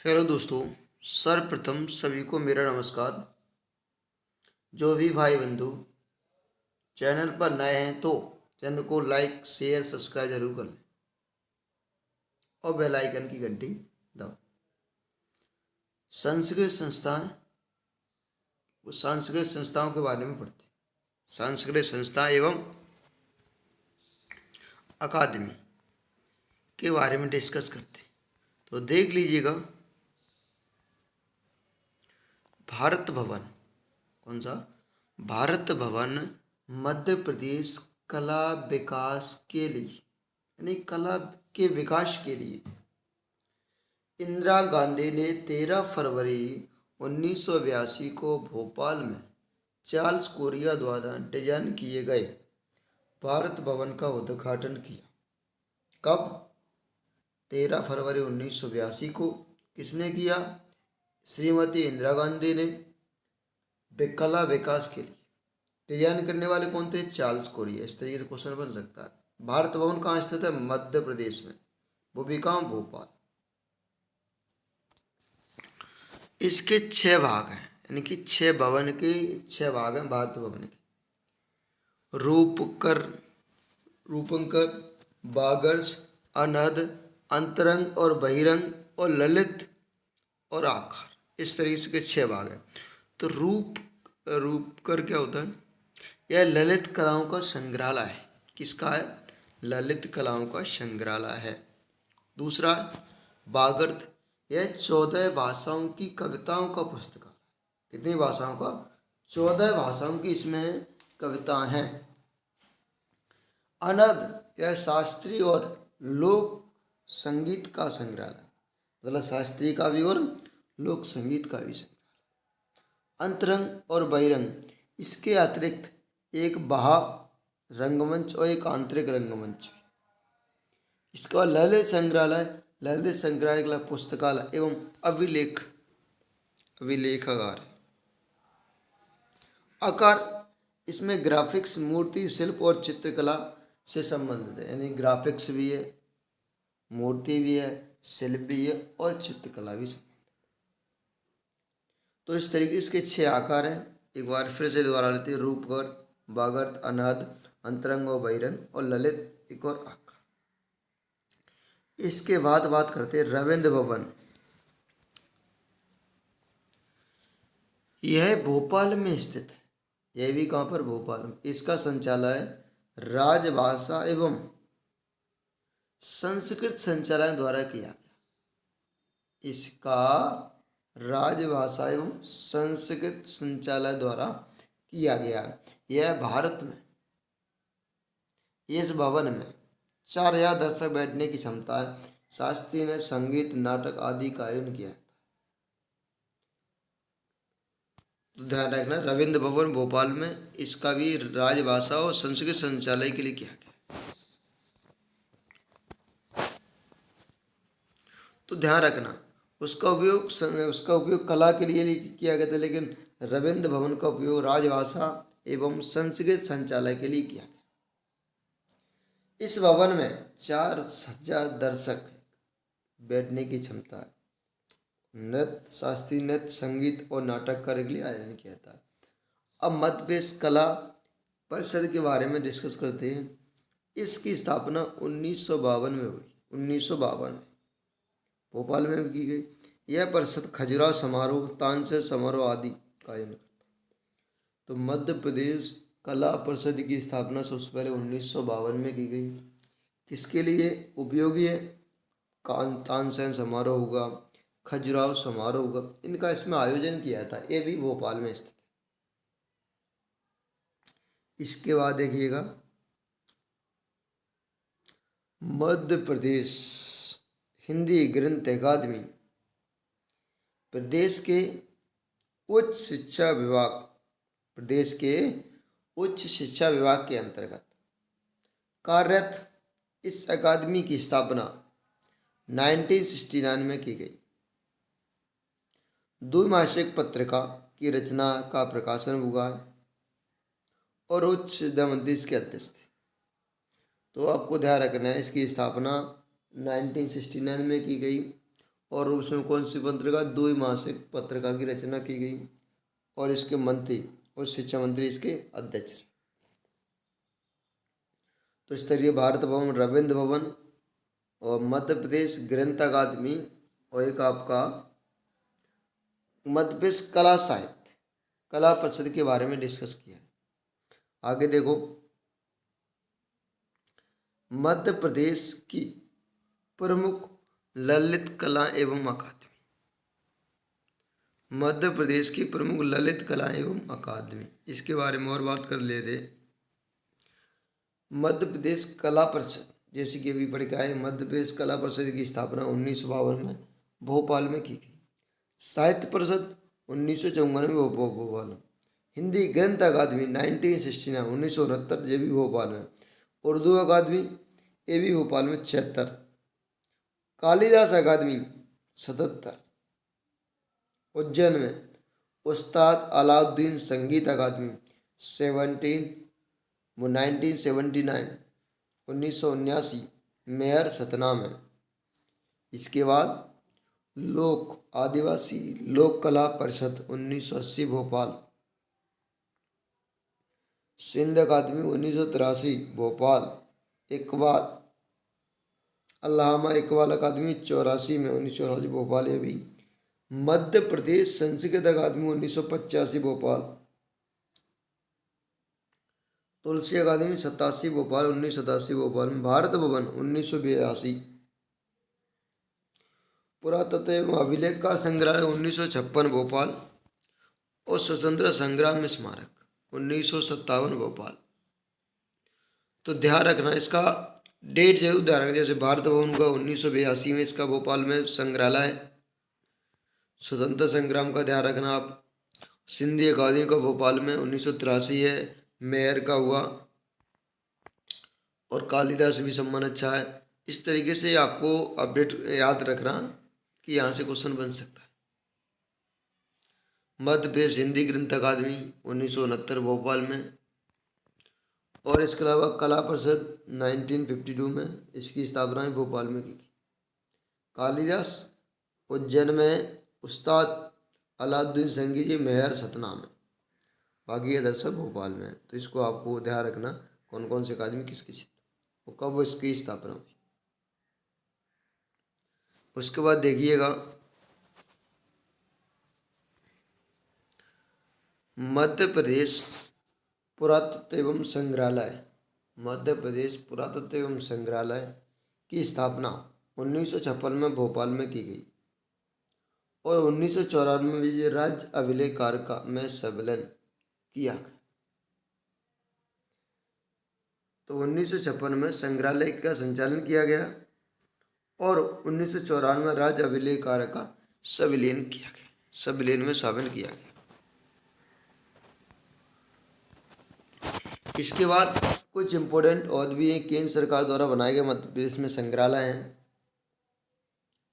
Hello दोस्तों, सर्वप्रथम सभी को मेरा नमस्कार। जो भी भाई बंधु चैनल पर नए हैं तो चैनल को लाइक शेयर सब्सक्राइब जरूर कर लें और बेल आइकन की घंटी दबाएं। सांस्कृतिक संस्थाएं, वो सांस्कृतिक संस्थाओं के बारे में पढ़ते हैं। सांस्कृतिक संस्था एवं अकादमी के बारे में डिस्कस करते हैं। तो देख लीजिएगा, भारत भवन, कौन सा? भारत भवन मध्य प्रदेश कला विकास के लिए, यानी कला के विकास के लिए इंदिरा गांधी ने 13 फरवरी 1982 को भोपाल में चार्ल्स कोरिया द्वारा डिजाइन किए गए भारत भवन का उद्घाटन किया। कब? 13 फरवरी 1982 को। किसने किया? श्रीमती इंदिरा गांधी ने। कला विकास के लिए डिजाइन करने वाले कौन थे? Charles Korea. इस तरीके से क्वेश्चन बन सकता है। भारत भवन कहाँ स्थित है? मध्य प्रदेश में। वो भी कहाँ? भोपाल। इसके 6 भाग हैं, यानी कि 6 भवन के 6 भाग हैं भारत भवन के। रूपंकर, बागर्स, अनहद, अंतरंग और बहिरंग और ललित और आकार, इस तरीके से 6 भाग हैं। तो रूपकर क्या होता है? यह ललित कलाओं का संग्रहालय है। किसका है? ललित कलाओं का संग्रहालय है। दूसरा, बागर्त, यह 14 भाषाओं की कविताओं का पुस्तकालय। कितनी भाषाओं का? 14 भाषाओं की इसमें कविताएं हैं। अनद, यह शास्त्रीय और लोक संगीत का संग्रहालय, मतलब शास्त्रीय का भी और लोक संगीत का भी संग्रहालय। अंतरंग और बहिरंग, इसके अतिरिक्त एक बाह्य रंगमंच और एक आंतरिक रंगमंच। इसके बाद ललित संग्रहालय, ललित संग्रहालय पुस्तकालय एवं अभिलेखागार। आकार, इसमें ग्राफिक्स, मूर्ति शिल्प और चित्रकला से संबंधित है, यानी ग्राफिक्स भी है, मूर्ति भी है, शिल्प भी है और चित्रकला भी। तो इस तरीके इसके 6 आकार हैं। एक बार फिर से दोबारा लेते हैं। रूपकर, बागर्त, अनहद, अंतरंग और बहिरंग और ललित, एक और आकार। इसके बाद बात करते हैं रविंद्र भवन। यह भोपाल में स्थित है। यह भी कहाँ पर? भोपाल में। इसका संचालय राजभाषा एवं संस्कृत संचालय द्वारा किया गया। इसका राजभाषा एवं संस्कृत संचालय द्वारा किया गया। यह भारत में, इस भवन में 4000 दर्शक बैठने की क्षमता है। शास्त्रीय ने संगीत, नाटक आदि का आयोजन किया। तो ध्यान रखना, रविंद्र भवन भोपाल में, इसका भी राजभाषा और संस्कृत संचालय के लिए किया गया। तो ध्यान रखना, उसका उपयोग कला के लिए किया गया था, लेकिन रविंद्र भवन का उपयोग राजभाषा एवं संस्कृत संचालय के लिए किया गया। इस भवन में 4000 दर्शक बैठने की क्षमता है। नृत्य, शास्त्रीय नृत्य, संगीत और नाटक कार्य के लिए आयोजन किया था। अब मध्य प्रदेश कला परिषद के बारे में डिस्कस करते हैं। इसकी स्थापना 1952 में हुई। 1952 भोपाल में भी की गई। यह परिषद खजुराहो समारोह, तानसेन समारोह आदि का आयोजन करता है। तो मध्य प्रदेश कला परिषद की स्थापना सबसे पहले 1952 में की गई। किसके लिए उपयोगी है? तानसेन समारोह होगा, खजुराहो समारोह होगा, इनका इसमें आयोजन किया था। ये भी भोपाल में स्थित। इसके बाद देखिएगा, मध्य प्रदेश हिंदी ग्रंथ अकादमी प्रदेश के उच्च शिक्षा विभाग के अंतर्गत कार्यरत। इस अकादमी की स्थापना 1969 में की गई। द्विमासिक पत्रिका की रचना का प्रकाशन हुआ और उच्च शिक्षा मंत्री इसके अध्यक्ष थे। तो आपको ध्यान रखना है, इसकी स्थापना 1969 में की गई और उसमें कौन सी पत्रिका, द्विमासिक पत्रिका की रचना की गई और इसके मंत्री और शिक्षा मंत्री इसके अध्यक्ष रहे। तो इस तरीके भारत भवन, रविंद्र भवन और मध्य प्रदेश ग्रंथ अकादमी और एक आपका मध्य प्रदेश कला साहित्य कला परिषद के बारे में डिस्कस किया। आगे देखो, मध्य प्रदेश की प्रमुख ललित कला एवं अकादमी, मध्य प्रदेश की प्रमुख ललित कला एवं अकादमी, इसके बारे में और बात कर लेते। मध्य प्रदेश कला परिषद, जैसे कि अभी पढ़ के आए, मध्य प्रदेश कला परिषद की स्थापना 1952 में भोपाल में की गई। साहित्य परिषद 1954 में भोपाल में। हिंदी ग्रंथ अकादमी 1969 1969 ये भी भोपाल में। उर्दू अकादमी ये भी भोपाल में 76। कालिदास अकादमी 77 उज्जैन में। उस्ताद अलाउद्दीन संगीत अकादमी 1979 1979 मेहर सतना में। इसके बाद लोक आदिवासी लोक कला परिषद 1980 भोपाल। सिंध अकादमी 1983 भोपाल। इकबाल अल्लामा इकबाल अकादमी 84 में 1984 भोपाल। ये भी मध्य प्रदेश संस्कृत अकादमी 1985 भोपाल। तुलसी अकादमी 87 भोपाल 1987 भोपाल में। भारत भवन 1982। पुरातत्व एवं अभिलेखकार संग्रहालय 1956 भोपाल और स्वतंत्रता संग्राम स्मारक 1957 भोपाल। तो ध्यान रखना, इसका डेट जरूर ध्यान रखना। जैसे भारत भवन का 1982 में इसका भोपाल में संग्रहालय। स्वतंत्रता संग्राम का ध्यान रखना आप। सिंधी अकादमी का भोपाल में 1983 है, मेयर का हुआ। और कालिदास भी सम्मान अच्छा है। इस तरीके से आपको अपडेट याद रखना कि यहाँ से क्वेश्चन बन सकता है। मध्य प्रदेश हिंदी ग्रंथ अकादमी 1969 भोपाल में। और इसके अलावा कला परिषद 1952 में इसकी स्थापना भोपाल में की गई। कालिदास उज्जैन में। उस्ताद अलाउद्दीन संगीत जी मेहर सतना में। बाकी अदर सब भोपाल में। तो इसको आपको ध्यान रखना कौन कौन से अकादमी किस किस और कब इसकी स्थापना हुई। उसके बाद देखिएगा, मध्य प्रदेश पुरातत्व एवं संग्रहालय, मध्य प्रदेश पुरातत्व एवं संग्रहालय की स्थापना 1956 में भोपाल में की गई और 1994 में राज्य अभिलेखकार का में सम्मेलन किया गया। तो 1956 में संग्रहालय का संचालन किया गया और 1994 में राज्य अभिलेखकार का संविलियन किया गया, संविलियन में शामिल किया गया। इसके बाद कुछ इम्पोर्टेंट और भी हैं। केंद्र सरकार द्वारा बनाए गए मध्य प्रदेश में संग्रहालय हैं,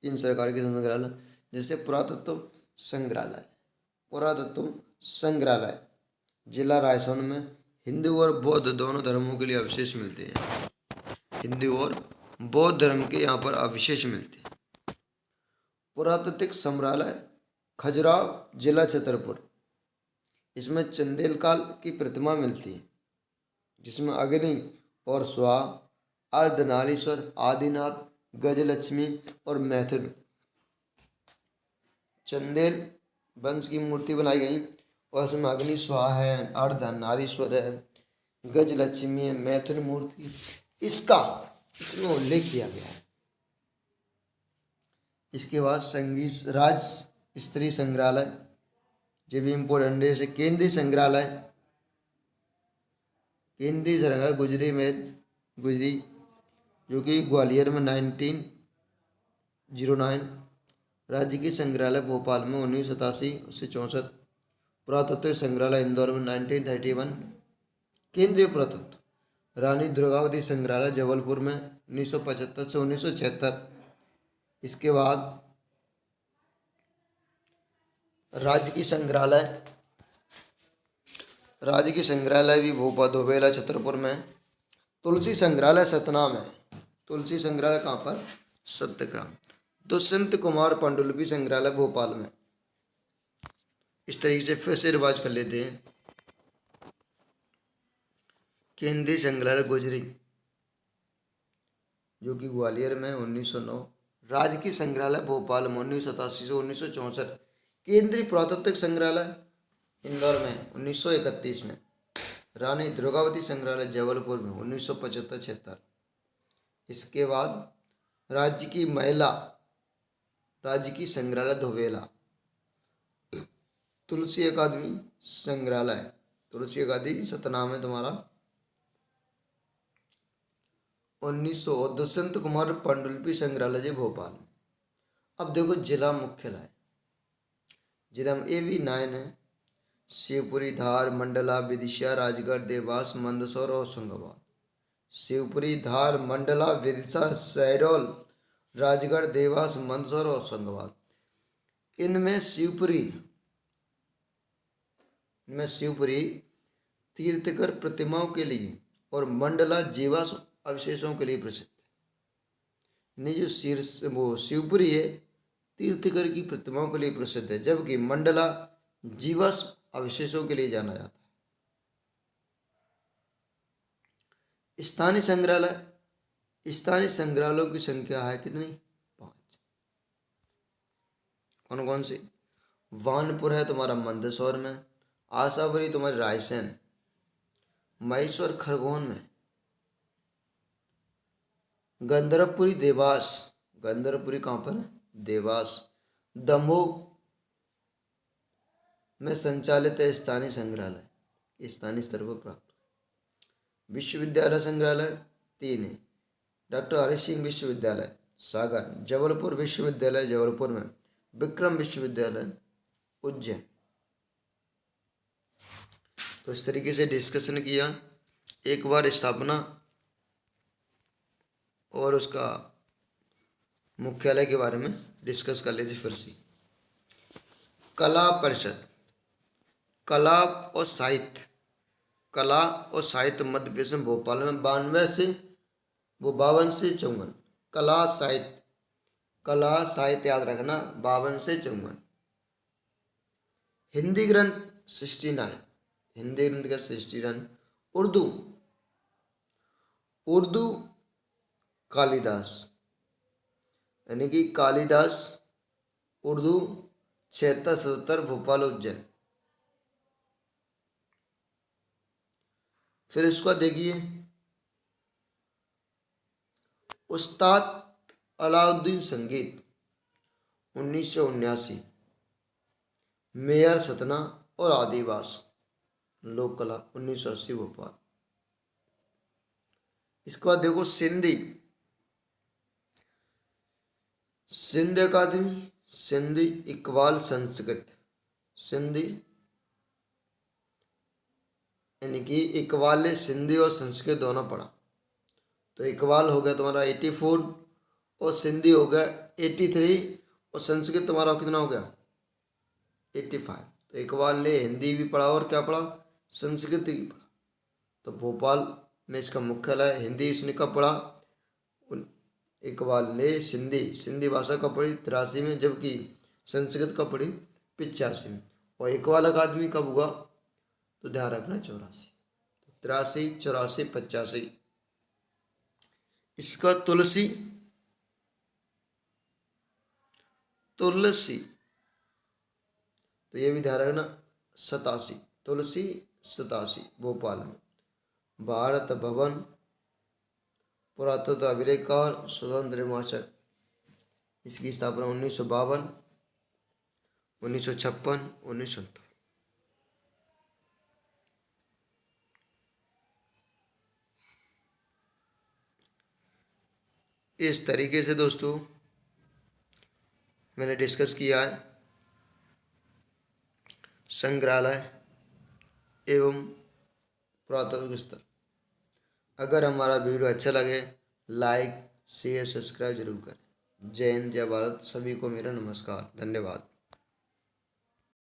केंद्र सरकार के संग्रहालय, जैसे पुरातत्व संग्रहालय। पुरातत्व संग्रहालय जिला रायसेन में। हिंदू और बौद्ध दोनों धर्मों के लिए अवशेष मिलते हैं। हिंदू और बौद्ध धर्म के यहाँ पर अवशेष मिलते हैं। पुरातात्विक संग्रहालय खजुराहो जिला छतरपुर। इसमें चंदेल काल की प्रतिमा मिलती है, जिसमें अग्नि और स्वाहा, अर्धनारीश्वर, आदिनाथ, गजलक्ष्मी और मैथुन चंदेल वंश की मूर्ति बनाई गई और उसमें अग्नि स्वाहा है, अर्धनारीश्वर है, गजलक्ष्मी है, मैथुन मूर्ति इसका इसमें उल्लेख किया गया है। इसके बाद संगीत राज स्त्री संग्रहालय, जो भी इम्पोर्टेंट है। जैसे केंद्रीय संग्रहालय, केंद्रीय संग्रहालय गुजरी में गुजरी, जो कि ग्वालियर में 1909। राज्य की संग्रहालय भोपाल में 1987 से 64। पुरातत्व संग्रहालय इंदौर में 1931। केंद्रीय पुरातत्व रानी दुर्गावती संग्रहालय जबलपुर में 1975 से 1976। इसके बाद राज्य की संग्रहालय भी भोपाल दोबेला छतरपुर में। तुलसी संग्रहालय सतना में। तुलसी संग्रहालय कहाँ पर? सत्यग्राम। दुष्यंत कुमार पांडुलिपि संग्रहालय भोपाल में। इस तरीके से फिर से रिवाज कर लेते हैं। केंद्रीय संग्रहालय गुजरी जो कि ग्वालियर में 1909। राजकीय संग्रहालय भोपाल में 1987 से 1964। केंद्रीय पुरातात्विक संग्रहालय इंदौर में 1931 में। रानी दुर्गावती संग्रहालय जबलपुर में 1975-76। इसके बाद राज्य की संग्रहालय धोवेला। तुलसी अकादमी संग्रहालय, तुलसी अकादमी सतनाम है तुम्हारा 1900। और दुष्यंत कुमार पांडुलिपि संग्रहालय जी भोपाल। अब देखो जिला मुख्यालय, जिला में AV9 है। शिवपुरी, धार, मंडला, विदिशा, राजगढ़, देवास, मंदसौर और होशंगाबाद। शिवपुरी, धार, मंडला, विदिशा, शहडोल, राजगढ़, देवास, मंदसौर और होशंगाबाद। इनमें शिवपुरी तीर्थकर प्रतिमाओं के लिए और मंडला जीवाश्म अवशेषों के लिए प्रसिद्ध है। नहीं, जो शिवपुरी है तीर्थकर की प्रतिमाओं के लिए प्रसिद्ध है, जबकि मंडला जीवाश्म अवशेषों के लिए जाना जाता है। स्थानीय संग्रहालयों की संख्या है कितनी? 5। कौन कौन सी? वानपुर है तुम्हारा मंदसौर में, आशापुरी तुम्हारे रायसेन, महेश्वर खरगोन में, गंधर्वपुरी देवास, गंधर्वपुरी कहाँ पर है? देवास, दमोह में संचालित है स्थानीय संग्रहालय, स्थानीय स्तर पर प्राप्त। विश्वविद्यालय संग्रहालय 3 है। डॉक्टर हरि सिंह विश्वविद्यालय सागर, जबलपुर विश्वविद्यालय जबलपुर में, विक्रम विश्वविद्यालय उज्जैन। तो इस तरीके से डिस्कशन किया। एक बार स्थापना और उसका मुख्यालय के बारे में डिस्कस कर लेते फिर से। कला परिषद, कला और साहित्य मध्य प्रदेश में भोपाल में 52 से 54। कला साहित्य याद रखना 52 से 54। हिंदी ग्रंथ 69, हिंदी ग्रंथ का 69। उर्दू कालिदास, यानी कि कालिदास उर्दू 76-77 भोपाल उज्जैन। फिर इसको देखिए, उस्ताद अलाउद्दीन संगीत 1979। मेयर सतना और आदिवास लोक कला 1980 भोपाल। इसके बाद देखो सिंध अकादमी, सिंधी इकबाल संस्कृत, सिंधी यानी कि इकबाल ने सिंधी और संस्कृत दोनों पढ़ा। तो इकबाल हो गया तुम्हारा 84 और सिंधी हो गया 83 और संस्कृत तुम्हारा कितना हो गया 85। तो इकबाल ने हिंदी भी पढ़ा और क्या पढ़ा? संस्कृत भी पढ़ा। तो भोपाल में इसका मुख्यालय। हिंदी इसने कब पढ़ा? इकबाल ने सिंधी भाषा का पढ़ी 83 में, जबकि संस्कृत का पढ़ी 85 में। और इकबाल अकादमी कब हुआ? तो ध्यान रखना 84, 83, 84, 85। इसका तुलसी तो ये भी ध्यान रखना 87, तुलसी 87 भोपाल में। भारत भवन पुरातत्व अभिलेखकार स्वतंत्र हिमाचल, इसकी स्थापना 1952, 1956, 1970। इस तरीके से दोस्तों मैंने डिस्कस किया है संग्रहालय एवं पुरातत्व स्थल। अगर हमारा वीडियो अच्छा लगे लाइक शेयर सब्सक्राइब जरूर करें। जय हिंद, जय भारत। सभी को मेरा नमस्कार, धन्यवाद।